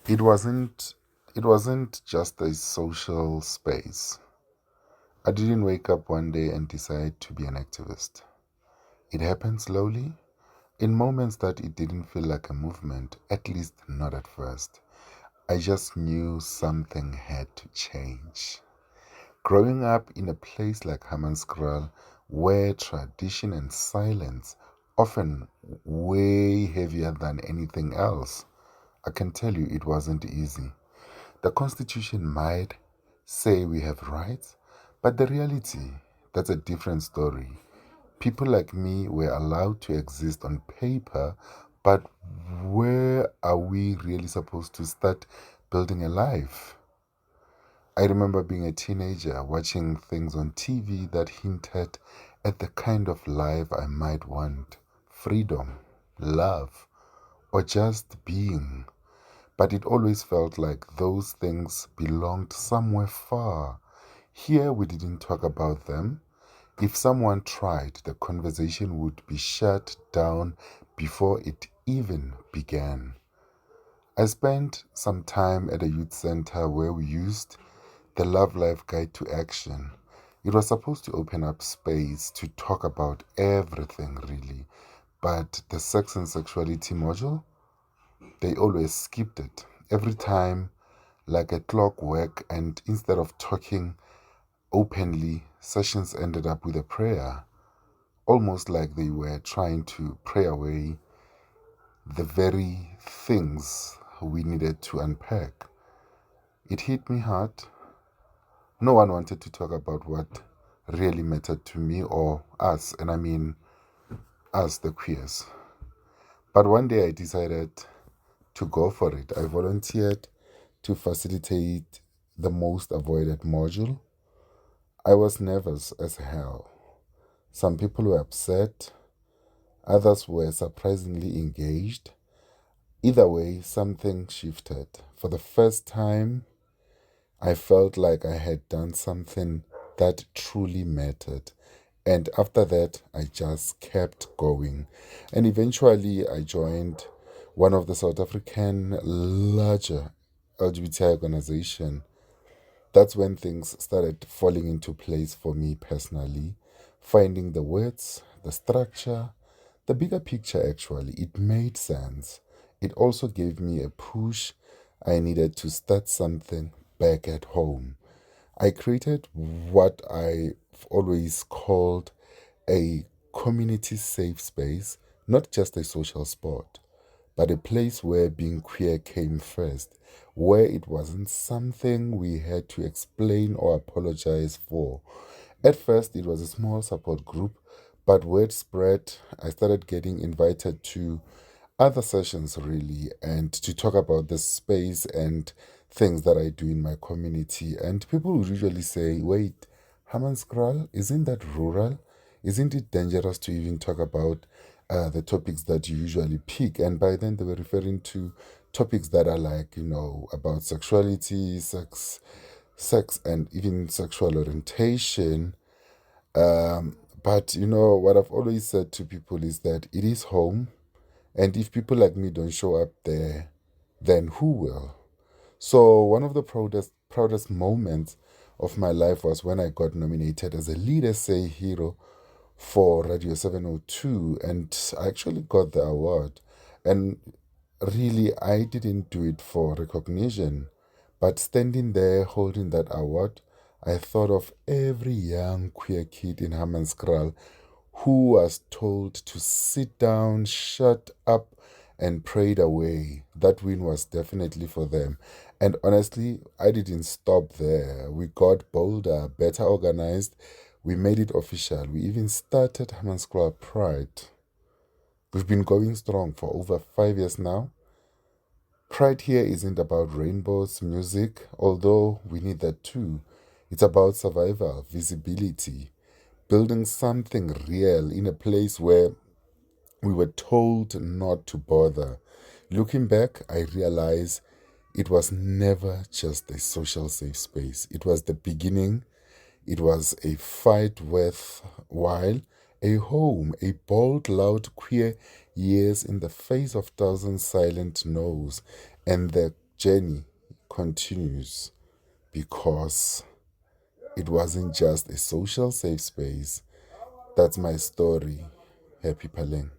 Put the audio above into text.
It wasn't it wasn't just a social space. I didn't wake up one day and decide to be an activist. It happened slowly, in moments that it didn't feel like a movement, at least not at first. I just knew something had to change. Growing up in a place like Hammanskraal, where tradition and silence often way heavier than anything else, I can tell you it wasn't easy. The Constitution might say we have rights, but the reality, that's a different story. People like me were allowed to exist on paper, but where are we really supposed to start building a life? I remember being a teenager watching things on TV that hinted at the kind of life I might want: freedom, love, or just being. But it always felt like those things belonged somewhere far. Here we didn't talk about them. If someone tried, the conversation would be shut down before it even began. I spent some time at a youth center where we used the Love Life Guide to Action. It was supposed to open up space to talk about everything, really. But the sex and sexuality module, they always skipped it. Every time, like a clockwork, and instead of talking openly, sessions ended up with a prayer, almost like they were trying to pray away the very things we needed to unpack. It hit me hard. No one wanted to talk about what really mattered to me or us, and I mean us, the queers. But one day I decided to go for it. I volunteered to facilitate the most avoided module. I was nervous as hell. Some people were upset, others were surprisingly engaged. Either way, something shifted. For the first time, I felt like I had done something that truly mattered. And after that, I just kept going. And eventually, I joined one of the South African larger LGBTI organization. That's when things started falling into place for me personally. Finding the words, the structure, the bigger picture actually, it made sense. It also gave me a push I needed to start something back at home. I created what I've always called a community safe space, not just a social spot, but a place where being queer came first, where it wasn't something we had to explain or apologize for. At first, it was a small support group, but word spread. I started getting invited to other sessions, really, and to talk about the space and things that I do in my community. And people would usually say, wait, Hammanskraal, isn't that rural? Isn't it dangerous to even talk about the topics that you usually pick? And by then, they were referring to topics that are like, about sexuality, sex, and even sexual orientation. But what I've always said to people is that it is home, and if people like me don't show up there, then who will? So one of the proudest moments of my life was when I got nominated as a Lead Essay Hero for Radio 702, and I actually got the award. And really, I didn't do it for recognition, but standing there holding that award, I thought of every young queer kid in Hammanskraal who was told to sit down, shut up, and prayed away. That win was definitely for them. And honestly, I didn't stop there. We got bolder, better organized. We made it official. We even started Hammanskraal Pride. We've been going strong for over 5 years now. Pride here isn't about rainbows, music, although we need that too. It's about survival, visibility, building something real in a place where we were told not to bother. Looking back, I realize it was never just a social safe space. It was the beginning. It was a fight worthwhile, a home, a bold, loud, queer years in the face of thousands silent no's, and the journey continues because it wasn't just a social safe space. That's my story. Happy Phaleng.